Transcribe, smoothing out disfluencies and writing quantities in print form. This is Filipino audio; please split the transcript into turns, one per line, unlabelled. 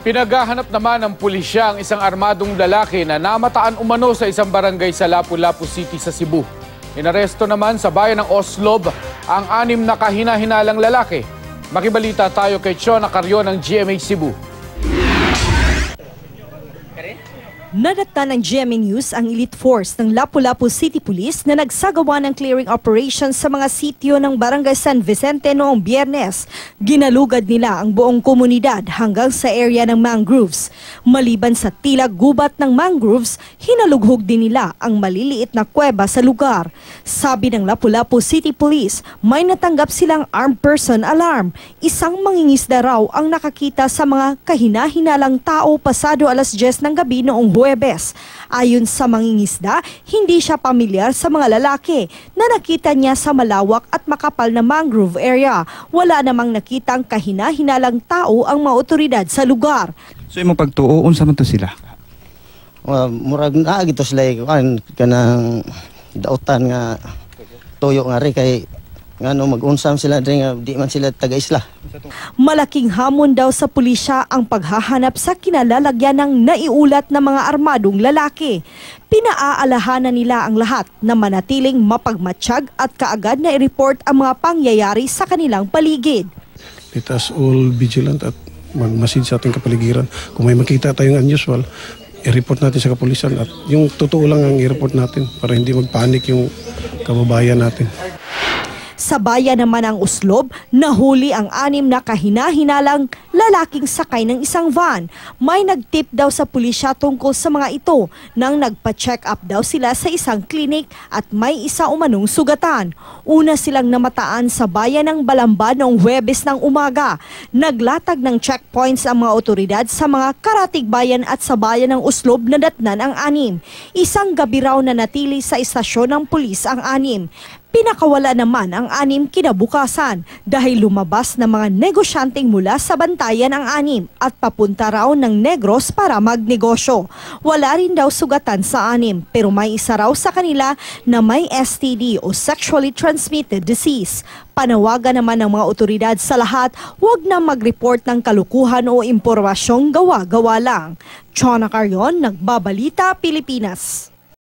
Pinaghahanap naman ng pulisya ang isang armadong lalaki na namataan umano sa isang barangay sa Lapu-Lapu City sa Cebu. Inaresto naman sa bayan ng Oslob ang 6 na kahina-hinalang lalaki. Makibalita tayo kay Chona Carrion ng GMA Cebu.
Nadatnan ng GMA News ang elite force ng Lapu-Lapu City Police na nagsagawa ng clearing operations sa mga sitio ng Barangay San Vicente noong Biyernes. Ginalugad nila ang buong komunidad hanggang sa area ng mangroves. Maliban sa tila gubat ng mangroves, hinalughog din nila ang maliliit na kuweba sa lugar. Sabi ng Lapu-Lapu City Police, may natanggap silang armed person alarm. Isang mangingisda raw ang nakakita sa mga kahina-hinalang tao pasado alas 10 ng gabi noong Huwebes. Ayon sa mangingisda, hindi siya pamilyar sa mga lalaki na nakita niya sa malawak at makapal na mangrove area. Wala namang nakitang kahina-hinalang tao ang mga otoridad sa lugar.
So imong pagtuo, unsa man to sila?
Murag na gito sila kanang dautan nga toyo nga ri kay ngano mag-unsam sila diri nga di man sila taga-isla.
Malaking hamon daw sa pulisya ang paghahanap sa kinalalagyan ng naiulat na mga armadong lalaki. Pinaaalahanan nila ang lahat na manatiling mapagmatsyag at kaagad na i-report ang mga pangyayari sa kanilang paligid.
Let us all vigilant at magmasid sa ating kapaligiran. Kung may makita tayong unusual, i-report natin sa kapulisan at yung totoo lang ang i-report natin para hindi magpanik yung kababayan natin.
Sa bayan naman ng Oslob, nahuli ang 6 na kahina-hinalang lalaking sakay ng isang van. May nagtip daw sa pulisya tungkol sa mga ito nang nagpa-check up daw sila sa isang klinik at may isa umanong sugatan. Una silang namataan sa bayan ng Balamba noong Huwebes ng umaga. Naglatag ng checkpoints ang mga otoridad sa mga karatig bayan at sa bayan ng Oslob na datnan ang 6. Isang gabi raw na natili sa istasyon ng pulis ang 6. Pinakawala naman ang 6 kinabukasan dahil lumabas na mga negosyanteng mula sa bantayan ang 6 at papunta raw ng Negros para magnegosyo. Wala rin daw sugatan sa 6 pero may isa raw sa kanila na may STD o sexually transmitted disease. Panawagan naman ng mga otoridad sa lahat, huwag na mag-report ng kalukuhan o impormasyong gawa-gawa lang. Chona Carrion, Nagbabalita, Pilipinas.